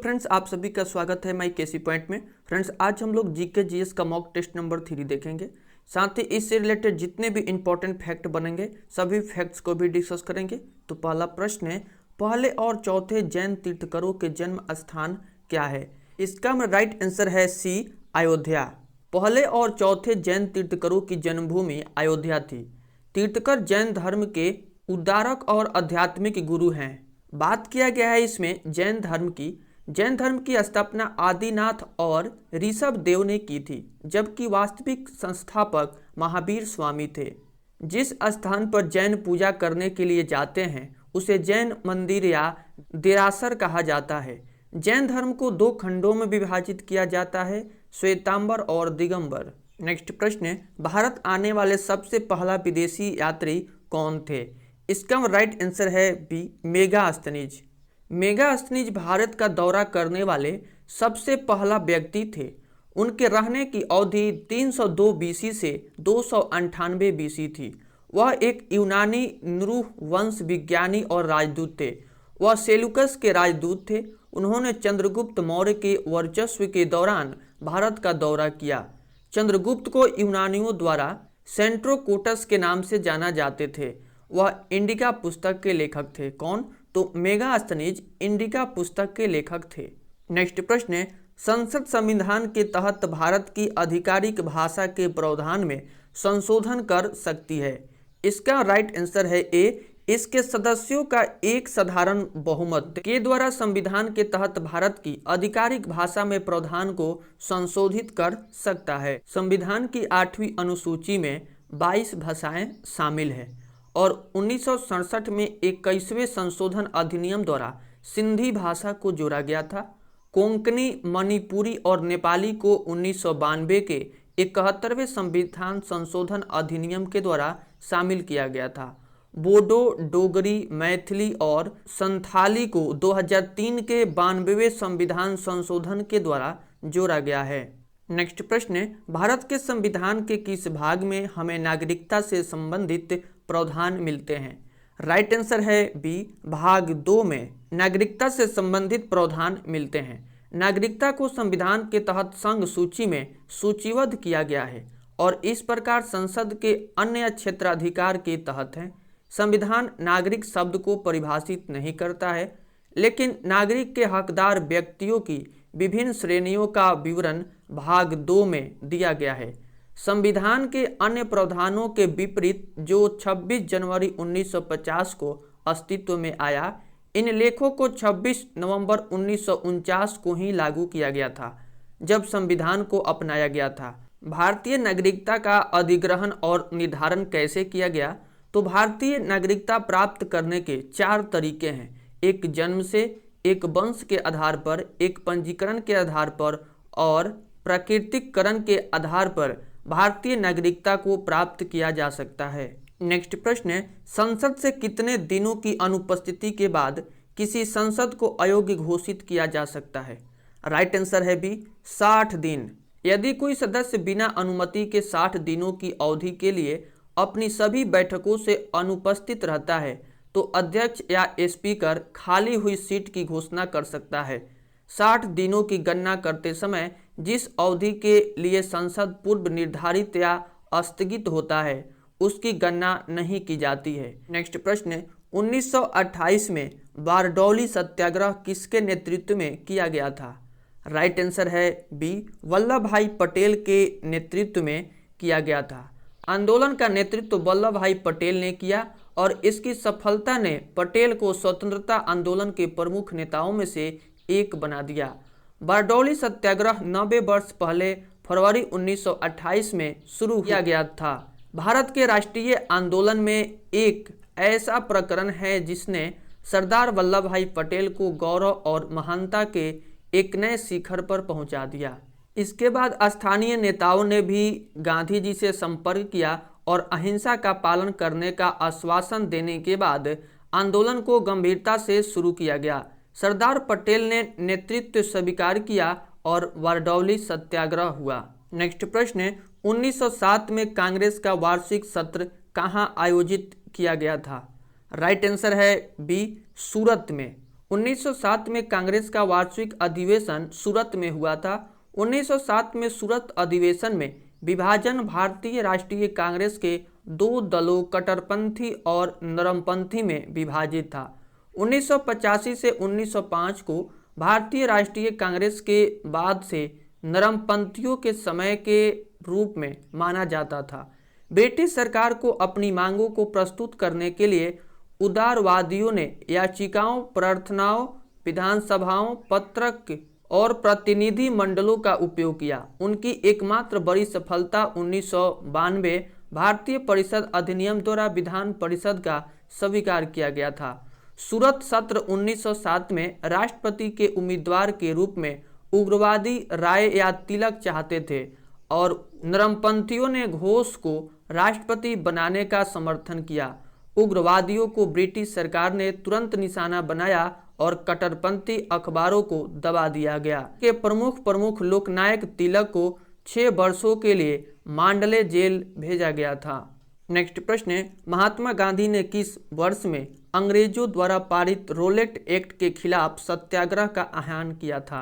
Friends, आप सभी का स्वागत है माई केसी पॉइंट में। फ्रेंड्स, आज हम लोग जीके जीएस का मॉक टेस्ट नंबर 3 देखेंगे। साथ ही इससे रिलेटेड जितने भी इंपॉर्टेंट फैक्ट बनेंगे सभी फैक्ट्स को भी डिस्कस करेंगे। तो पहला प्रश्न है, पहले और चौथे जैन तीर्थंकरों के जन्म स्थान क्या है? इसका राइट आंसर है सी, अयोध्या। पहले और चौथे जैन तीर्थंकरों की जन्मभूमि अयोध्या थी। तीर्थंकर जैन धर्म के उद्धारक और आध्यात्मिक गुरु हैं। बात किया गया है इसमें जैन धर्म की स्थापना आदिनाथ और ऋषभ देव ने की थी, जबकि वास्तविक संस्थापक महावीर स्वामी थे। जिस स्थान पर जैन पूजा करने के लिए जाते हैं उसे जैन मंदिर या देरासर कहा जाता है। जैन धर्म को 2 खंडों में विभाजित किया जाता है, श्वेतांबर और दिगंबर। नेक्स्ट प्रश्न है, भारत आने वाले सबसे पहला विदेशी यात्री कौन थे? इसका राइट आंसर है बी, मेगास्थनीज। मेगास्थनीज भारत का दौरा करने वाले सबसे पहला व्यक्ति थे। उनके रहने की अवधि 302 बीसी से 298 बीसी थी। वह एक यूनानी नृह वंश विज्ञानी और राजदूत थे। वह सेलुकस के राजदूत थे। उन्होंने चंद्रगुप्त मौर्य के वर्चस्व के दौरान भारत का दौरा किया। चंद्रगुप्त को यूनानियों द्वारा सेंट्रोकोटस के नाम से जाना जाते थे। वह इंडिका पुस्तक के लेखक थे। कौन? तो मेगास्थनीज इंडिका पुस्तक के लेखक थे। नेक्स्ट प्रश्न है, संसद संविधान के तहत भारत की आधिकारिक भाषा के प्रावधान में संशोधन कर सकती है। इसका राइट आंसर है ए, इसके सदस्यों का एक साधारण बहुमत के द्वारा संविधान के तहत भारत की आधिकारिक भाषा में प्रावधान को संशोधित कर सकता है। संविधान की 8वीं अनुसूची में 22 भाषाएं शामिल है और 1967 में 21वें संशोधन अधिनियम द्वारा सिंधी भाषा को जोड़ा गया था। कोंकणी, मणिपुरी और नेपाली को 1992 के 71वें संविधान संशोधन अधिनियम के द्वारा शामिल किया गया था। बोडो, डोगरी, मैथिली और संथाली को 2003 के 92वें संविधान संशोधन के द्वारा जोड़ा गया है। नेक्स्ट प्रश्न है, भारत के संविधान के किस भाग में हमें नागरिकता से संबंधित प्रावधान मिलते हैं? राइट आंसर है बी, भाग 2 में नागरिकता से संबंधित प्रावधान मिलते हैं। नागरिकता को संविधान के तहत संघ सूची में सूचीबद्ध किया गया है और इस प्रकार संसद के अन्य क्षेत्राधिकार के तहत है। संविधान नागरिक शब्द को परिभाषित नहीं करता है, लेकिन नागरिक के हकदार व्यक्तियों की विभिन्न श्रेणियों का विवरण भाग 2 में दिया गया है। संविधान के अन्य प्रावधानों के विपरीत जो 26 जनवरी 1950 को अस्तित्व में आया, इन लेखों को 26 नवंबर 1949 को ही लागू किया गया था, जब संविधान को अपनाया गया था। भारतीय नागरिकता का अधिग्रहण और निर्धारण कैसे किया गया? तो भारतीय नागरिकता प्राप्त करने के 4 तरीके हैं। एक जन्म से, एक वंश के आधार पर, एक पंजीकरण के आधार पर और प्राकृतिककरण के आधार पर भारतीय नागरिकता को प्राप्त किया जा सकता है। नेक्स्ट प्रश्न है, संसद से कितने दिनों की अनुपस्थिति के बाद किसी संसद को अयोग्य घोषित किया जा सकता है? राइट आंसर है बी, 60 दिन। यदि कोई सदस्य बिना अनुमति के 60 दिनों की अवधि के लिए अपनी सभी बैठकों से अनुपस्थित रहता है तो अध्यक्ष या स्पीकर खाली हुई सीट की घोषणा कर सकता है। 60 दिनों की गणना करते समय जिस अवधि के लिए संसद पूर्व निर्धारित या स्थगित होता है उसकी गणना नहीं की जाती है। नेक्स्ट प्रश्न है, 1928 में बारडोली सत्याग्रह किसके नेतृत्व में किया गया था? राइट आंसर है बी, वल्लभ भाई पटेल के नेतृत्व में किया गया था। आंदोलन का नेतृत्व वल्लभ भाई पटेल ने किया और इसकी सफलता ने पटेल को स्वतंत्रता आंदोलन के प्रमुख नेताओं में से एक बना दिया। बारडोली सत्याग्रह 90 वर्ष पहले फरवरी 1928 में शुरू किया गया था। भारत के राष्ट्रीय आंदोलन में एक ऐसा प्रकरण है जिसने सरदार वल्लभ भाई पटेल को गौरव और महानता के एक नए शिखर पर पहुंचा दिया। इसके बाद स्थानीय नेताओं ने भी गांधी जी से संपर्क किया और अहिंसा का पालन करने का आश्वासन देने के बाद आंदोलन को गंभीरता से शुरू किया गया। सरदार पटेल ने नेतृत्व स्वीकार किया और बारडोली सत्याग्रह हुआ। नेक्स्ट प्रश्न है, 1907 में कांग्रेस का वार्षिक सत्र कहाँ आयोजित किया गया था? राइट आंसर है बी, सूरत में। 1907 में कांग्रेस का वार्षिक अधिवेशन सूरत में हुआ था। 1907 में सूरत अधिवेशन में विभाजन भारतीय राष्ट्रीय कांग्रेस के दो दलों कट्टरपंथी और नरमपंथी में विभाजित था। 1985 से 1905 को भारतीय राष्ट्रीय कांग्रेस के बाद से नरमपंथियों के समय के रूप में माना जाता था। ब्रिटिश सरकार को अपनी मांगों को प्रस्तुत करने के लिए उदारवादियों ने याचिकाओं, प्रार्थनाओं, विधानसभाओं, पत्रक और प्रतिनिधि मंडलों का उपयोग किया। उनकी एकमात्र बड़ी सफलता 1992 भारतीय परिषद अधिनियम द्वारा विधान परिषद का स्वीकार किया गया था। सूरत सत्र 1907 में राष्ट्रपति के उम्मीदवार के रूप में उग्रवादी राय या तिलक चाहते थे और नरमपंथियों ने घोष को राष्ट्रपति बनाने का समर्थन किया। उग्रवादियों को ब्रिटिश सरकार ने तुरंत निशाना बनाया और कट्टरपंथी अखबारों को दबा दिया गया। के प्रमुख लोकनायक तिलक को 6 वर्षों के लिए मांडले जेल भेजा गया था। नेक्स्ट प्रश्न है, महात्मा गांधी ने किस वर्ष में अंग्रेजों द्वारा पारित रोलेट एक्ट के खिलाफ सत्याग्रह का आह्वान किया था?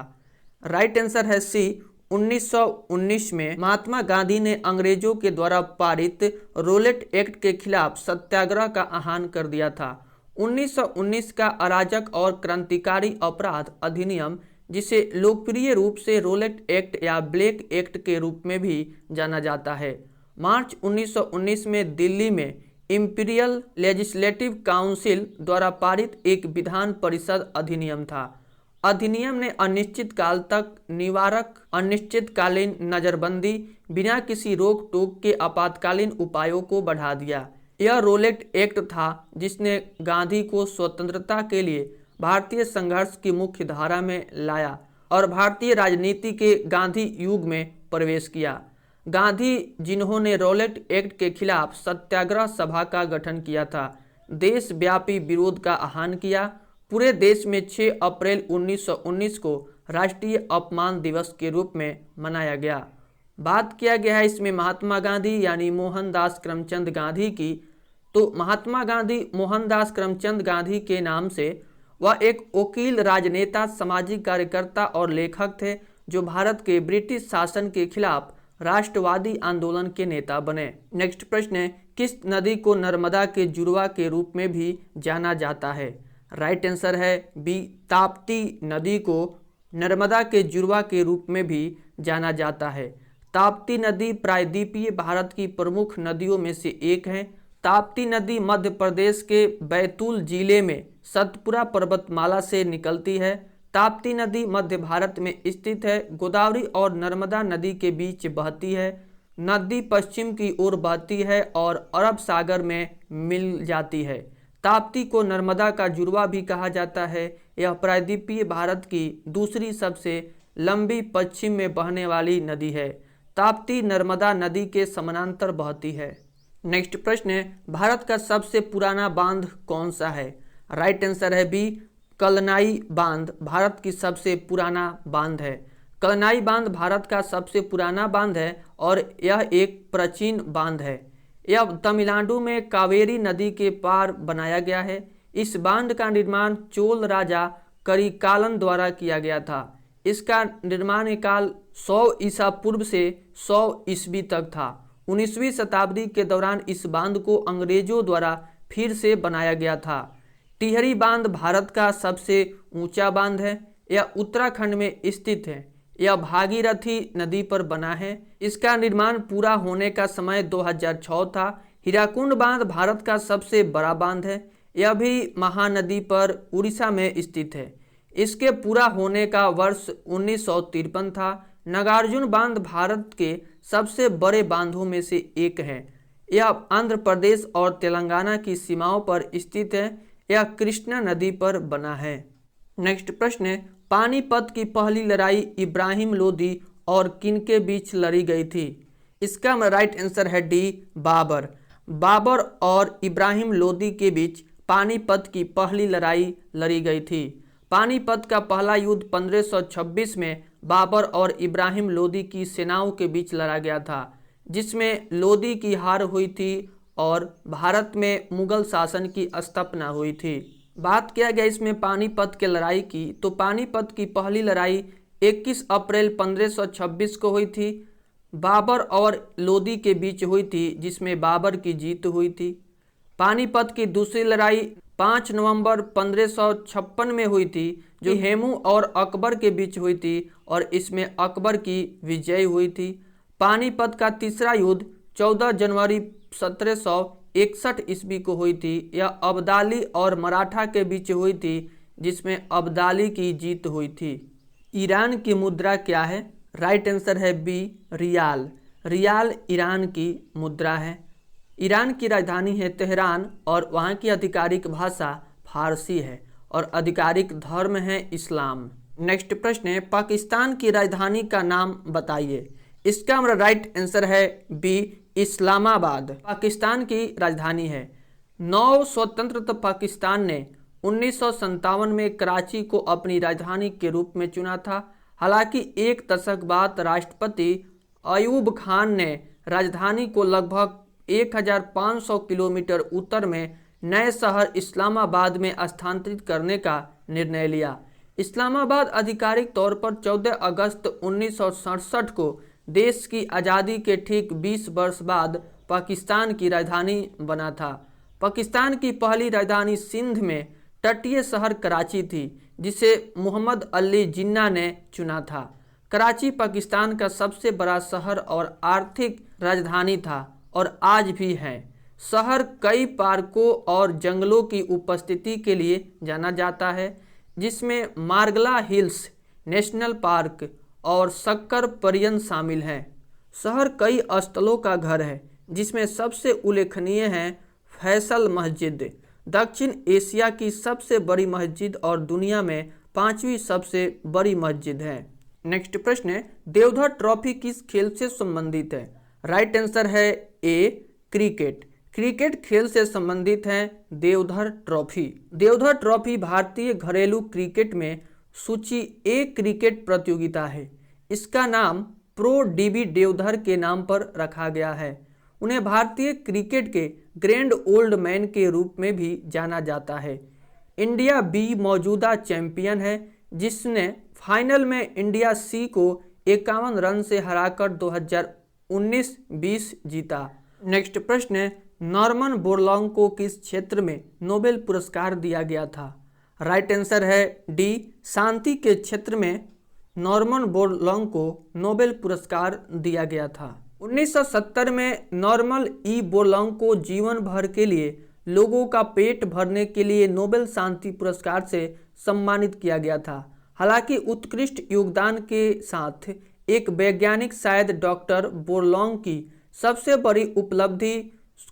राइट आंसर है सी, 1919 में महात्मा गांधी ने अंग्रेजों के द्वारा पारित रोलेट एक्ट के खिलाफ सत्याग्रह का आह्वान कर दिया था। 1919 का अराजक और क्रांतिकारी अपराध अधिनियम, जिसे लोकप्रिय रूप से रोलेट एक्ट या ब्लैक एक्ट के रूप में भी जाना जाता है, मार्च 1919 में दिल्ली में इंपीरियल लेजिस्लेटिव काउंसिल द्वारा पारित एक विधान परिषद अधिनियम था। अधिनियम ने अनिश्चित काल तक निवारक अनिश्चितकालीन नजरबंदी बिना किसी रोक टोक के आपातकालीन उपायों को बढ़ा दिया। यह रोलेट एक्ट था जिसने गांधी को स्वतंत्रता के लिए भारतीय संघर्ष की मुख्य धारा में लाया और भारतीय राजनीति के गांधी युग में प्रवेश किया। गांधी, जिन्होंने रोलेट एक्ट के खिलाफ सत्याग्रह सभा का गठन किया था, देशव्यापी विरोध का आह्वान किया। पूरे देश में 6 अप्रैल 1919 को राष्ट्रीय अपमान दिवस के रूप में मनाया गया। बात किया गया है इसमें महात्मा गांधी यानी मोहनदास करमचंद गांधी की। तो महात्मा गांधी मोहनदास करमचंद गांधी के नाम से वह एक वकील, राजनेता, सामाजिक कार्यकर्ता और लेखक थे जो भारत के ब्रिटिश शासन के खिलाफ राष्ट्रवादी आंदोलन के नेता बने। नेक्स्ट प्रश्न है, किस नदी को नर्मदा के जुड़वा के रूप में भी जाना जाता है? राइट आंसर है बी, ताप्ती नदी को नर्मदा के जुड़वा के रूप में भी जाना जाता है। ताप्ती नदी प्रायद्वीपीय भारत की प्रमुख नदियों में से एक है। ताप्ती नदी मध्य प्रदेश के बैतूल जिले में सतपुरा पर्वतमाला से निकलती है। ताप्ती नदी मध्य भारत में स्थित है, गोदावरी और नर्मदा नदी के बीच बहती है। नदी पश्चिम की ओर बहती है और अरब सागर में मिल जाती है। ताप्ती को नर्मदा का जुड़वा भी कहा जाता है। यह प्रायद्वीपीय भारत की दूसरी सबसे लंबी पश्चिम में बहने वाली नदी है। ताप्ती नर्मदा नदी के समानांतर बहती है। नेक्स्ट प्रश्न है, भारत का सबसे पुराना बांध कौन सा है? राइट आंसर है बी, कलनाई बांध भारत की सबसे पुराना बांध है। कलनाई बांध भारत का सबसे पुराना बांध है और यह एक प्राचीन बांध है। यह तमिलनाडु में कावेरी नदी के पार बनाया गया है। इस बांध का निर्माण चोल राजा करिकालन द्वारा किया गया था। इसका निर्माण काल 100 ईसा पूर्व से 100 ईस्वी तक था। 19वीं शताब्दी के दौरान इस बांध को अंग्रेजों द्वारा फिर से बनाया गया था। टिहरी बांध भारत का सबसे ऊंचा बांध है। यह उत्तराखंड में स्थित है। यह भागीरथी नदी पर बना है। इसका निर्माण पूरा होने का समय 2006 था। हीराकुंड बांध भारत का सबसे बड़ा बांध है। यह भी महानदी पर उड़ीसा में स्थित है। इसके पूरा होने का वर्ष 1953 था। नागार्जुन बांध भारत के सबसे बड़े बांधों में से एक है। यह आंध्र प्रदेश और तेलंगाना की सीमाओं पर स्थित है। यह कृष्णा नदी पर बना है। नेक्स्ट प्रश्न है, पानीपत की पहली लड़ाई इब्राहिम लोदी और किनके बीच लड़ी गई थी? इसका राइट आंसर है डी, बाबर। बाबर और इब्राहिम लोदी के बीच पानीपत की पहली लड़ाई लड़ी गई थी। पानीपत का पहला युद्ध 1526 में बाबर और इब्राहिम लोदी की सेनाओं के बीच लड़ा गया था, जिसमें लोदी की हार हुई थी और भारत में मुगल शासन की स्थापना हुई थी। बात किया गया इसमें पानीपत के लड़ाई की, तो पानीपत की पहली लड़ाई 21 अप्रैल 1526 को हुई थी। बाबर और लोदी के बीच हुई थी, जिसमें बाबर की जीत हुई थी। पानीपत की दूसरी लड़ाई 5 नवंबर 1556 में हुई थी, जो हेमू और अकबर के बीच हुई थी और इसमें अकबर की विजय हुई थी। पानीपत का तीसरा युद्ध 14 जनवरी 1761 ईस्वी को हुई थी। यह अब्दाली और मराठा के बीच हुई थी, जिसमें अब्दाली की जीत हुई थी। ईरान की मुद्रा क्या है? राइट आंसर है बी, रियाल। रियाल ईरान की मुद्रा है। ईरान की राजधानी है तेहरान और वहाँ की आधिकारिक भाषा फारसी है और आधिकारिक धर्म है इस्लाम। नेक्स्ट प्रश्न है, पाकिस्तान की राजधानी का नाम बताइए। इसका हमारा राइट आंसर है बी, इस्लामाबाद पाकिस्तान की राजधानी है। नव स्वतंत्र पाकिस्तान ने 1957 में कराची को अपनी राजधानी के रूप में चुना था। हालांकि एक दशक बाद राष्ट्रपति अयूब खान ने राजधानी को लगभग 1500 किलोमीटर उत्तर में नए शहर इस्लामाबाद में स्थानांतरित करने का निर्णय लिया। इस्लामाबाद आधिकारिक तौर पर 14 अगस्त 1967 को देश की आज़ादी के ठीक 20 वर्ष बाद पाकिस्तान की राजधानी बना था। पाकिस्तान की पहली राजधानी सिंध में तटीय शहर कराची थी, जिसे मोहम्मद अली जिन्ना ने चुना था। कराची पाकिस्तान का सबसे बड़ा शहर और आर्थिक राजधानी था और आज भी है। शहर कई पार्कों और जंगलों की उपस्थिति के लिए जाना जाता है, जिसमें मार्गला हिल्स नेशनल पार्क और शक्कर परियन शामिल हैं। शहर कई स्थलों का घर है, जिसमें सबसे उल्लेखनीय है फैसल मस्जिद, दक्षिण एशिया की सबसे बड़ी मस्जिद और दुनिया में 5वीं सबसे बड़ी मस्जिद है। नेक्स्ट प्रश्न है, देवधर ट्रॉफी किस खेल से संबंधित है? राइट आंसर है ए, क्रिकेट। क्रिकेट खेल से संबंधित है देवधर ट्रॉफी। देवधर ट्रॉफी भारतीय घरेलू क्रिकेट में सूची ए क्रिकेट प्रतियोगिता है। इसका नाम प्रो डीबी देवधर के नाम पर रखा गया है। उन्हें भारतीय क्रिकेट के ग्रैंड ओल्ड मैन के रूप में भी जाना जाता है। इंडिया बी मौजूदा चैंपियन है, जिसने फाइनल में इंडिया सी को 51 रन से हराकर 2019-20 जीता। नेक्स्ट प्रश्न है, नॉर्मन बोरलॉन्ग को किस क्षेत्र में नोबेल पुरस्कार दिया गया था? राइट आंसर है डी, शांति के क्षेत्र में नॉर्मन बोरलॉन्ग को नोबेल पुरस्कार दिया गया था। 1970 में नॉर्मन ई बोरलॉन्ग को जीवन भर के लिए लोगों का पेट भरने के लिए नोबेल शांति पुरस्कार से सम्मानित किया गया था। हालांकि उत्कृष्ट योगदान के साथ एक वैज्ञानिक शायद डॉक्टर बोरलॉन्ग की सबसे बड़ी उपलब्धि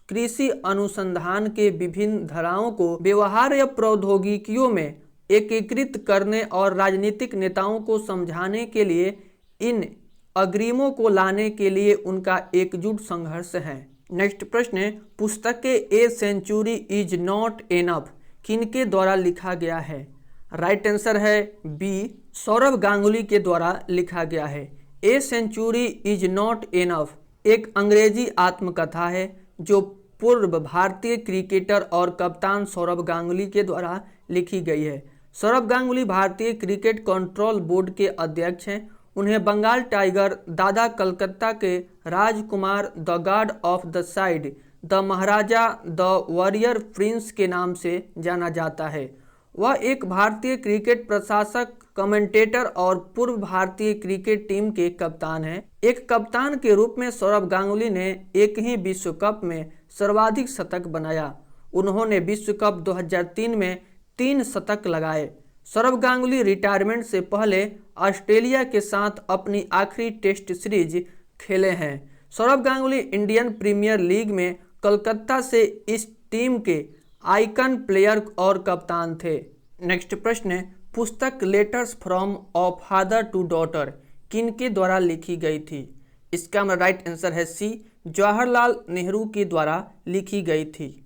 कृषि अनुसंधान के विभिन्न धाराओं को व्यवहार्य प्रौद्योगिकियों में एकीकृत करने और राजनीतिक नेताओं को समझाने के लिए इन अग्रिमों को लाने के लिए उनका एकजुट संघर्ष है। नेक्स्ट प्रश्न है, पुस्तक A century is not enough किनके द्वारा लिखा गया है? राइट आंसर है बी, सौरभ गांगुली के द्वारा लिखा गया है। A century is not enough एक अंग्रेजी आत्मकथा है जो पूर्व भारतीय क्रिकेटर और कप्तान सौरभ गांगुली के द्वारा लिखी गई है। सौरभ गांगुली भारतीय क्रिकेट कंट्रोल बोर्ड के अध्यक्ष हैं। उन्हें बंगाल टाइगर, दादा कलकत्ता के राजकुमार, the god of the side, the Maharaja, the warrior prince के नाम से जाना जाता है। वह एक भारतीय क्रिकेट प्रशासक, कमेंटेटर और पूर्व भारतीय क्रिकेट टीम के कप्तान हैं। एक कप्तान के रूप में सौरभ गांगुली ने एक ही विश्व कप में सर्वाधिक शतक बनाया। उन्होंने विश्व कप 2003 में 3 शतक लगाए। सौरभ गांगुली रिटायरमेंट से पहले ऑस्ट्रेलिया के साथ अपनी आखिरी टेस्ट सीरीज खेले हैं। Sourav Ganguly Indian Premier League में कोलकाता से इस टीम के आइकन प्लेयर और कप्तान थे। नेक्स्ट प्रश्न है, पुस्तक letters from a father to daughter किनके द्वारा लिखी गई थी? इसका राइट आंसर है सी, जवाहरलाल नेहरू के द्वारा लिखी गई थी।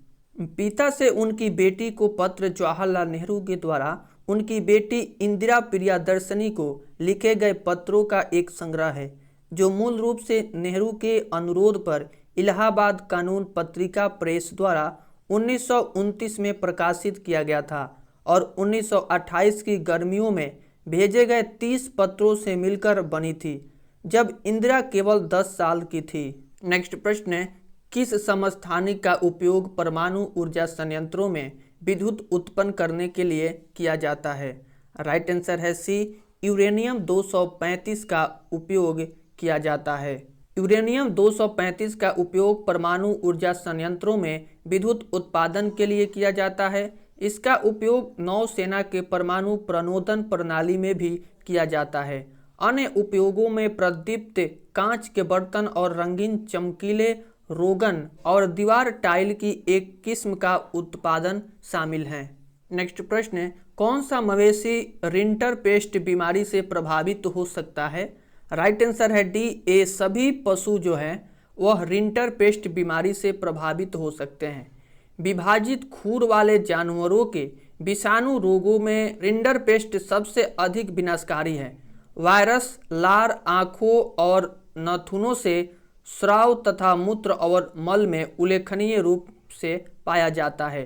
पिता से उनकी बेटी को पत्र जवाहरलाल नेहरू के द्वारा उनकी बेटी इंदिरा प्रियदर्शनी को लिखे गए पत्रों का एक संग्रह है, जो मूल रूप से नेहरू के अनुरोध पर इलाहाबाद कानून पत्रिका प्रेस द्वारा 1929 में प्रकाशित किया गया था। और 1928 की गर्मियों में भेजे गए 30 पत्रों से मिलकर बनी थी, जब इंदिरा केवल 10 साल की थी। नेक्स्ट प्रश्न है, किस समस्थानिक का उपयोग परमाणु ऊर्जा संयंत्रों में विद्युत उत्पन्न करने के लिए किया जाता है? राइट आंसर है सी, यूरेनियम 235 का उपयोग किया जाता है। यूरेनियम 235 का उपयोग परमाणु ऊर्जा संयंत्रों में विद्युत उत्पादन के लिए किया जाता है। इसका उपयोग नौसेना के परमाणु प्रणोदन प्रणाली में भी किया जाता है। अन्य उपयोगों में प्रदीप्त कांच के बर्तन और रंगीन चमकीले रोगन और दीवार टाइल की एक किस्म का उत्पादन शामिल है। नेक्स्ट प्रश्न है, कौन सा मवेशी रिंटरपेस्ट बीमारी से प्रभावित हो सकता है? राइट आंसर है डी, ए सभी पशु जो हैं वह रिंटरपेस्ट बीमारी से प्रभावित हो सकते हैं। विभाजित खुर वाले जानवरों के विषाणु रोगों में रिंटरपेस्ट सबसे अधिक विनाशकारी है। वायरस लार, आँखों और नाखूनों से स्राव तथा मूत्र और मल में उल्लेखनीय रूप से पाया जाता है।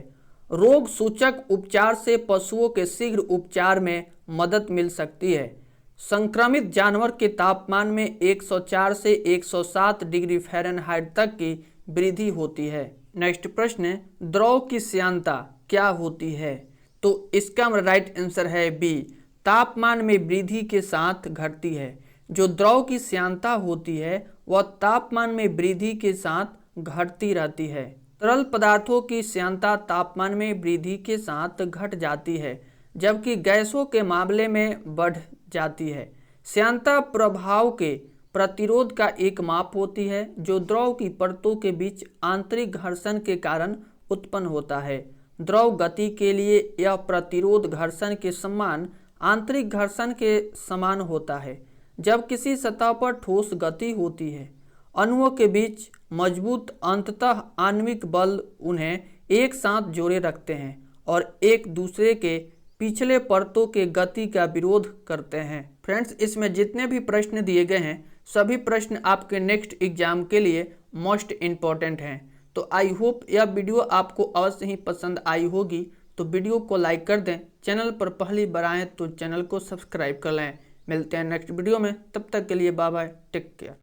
रोग सूचक उपचार से पशुओं के शीघ्र उपचार में मदद मिल सकती है। संक्रमित जानवर के तापमान में 104 से 107 डिग्री फ़ारेनहाइट तक की वृद्धि होती है। नेक्स्ट प्रश्न है, द्रव की श्यानता क्या होती है? तो इसका राइट आंसर है बी, तापमान में वृद्धि के साथ घटती है। जो द्रव की श्यानता होती है वह तापमान में वृद्धि के साथ घटती रहती है। तरल पदार्थों की श्यानता तापमान में वृद्धि के साथ घट जाती है, जबकि गैसों के मामले में बढ़ जाती है। श्यानता प्रभाव के प्रतिरोध का एक माप होती है जो द्रव की परतों के बीच आंतरिक घर्षण के कारण उत्पन्न होता है। द्रव गति के लिए यह प्रतिरोध घर्षण के समान आंतरिक घर्षण के समान होता है। जब किसी सतह पर ठोस गति होती है, अणुओं के बीच मजबूत अंततः आणविक बल उन्हें एक साथ जोड़े रखते हैं और एक दूसरे के पिछले परतों के गति का विरोध करते हैं। फ्रेंड्स, इसमें जितने भी प्रश्न दिए गए हैं सभी प्रश्न आपके नेक्स्ट एग्जाम के लिए मोस्ट इम्पॉर्टेंट हैं। तो आई होप यह वीडियो आपको अवश्य ही पसंद आई होगी। तो वीडियो को लाइक कर दें, चैनल पर पहली बार आएँ तो चैनल को सब्सक्राइब कर लें। मिलते हैं नेक्स्ट वीडियो में, तब तक के लिए बाय बाय, टेक केयर।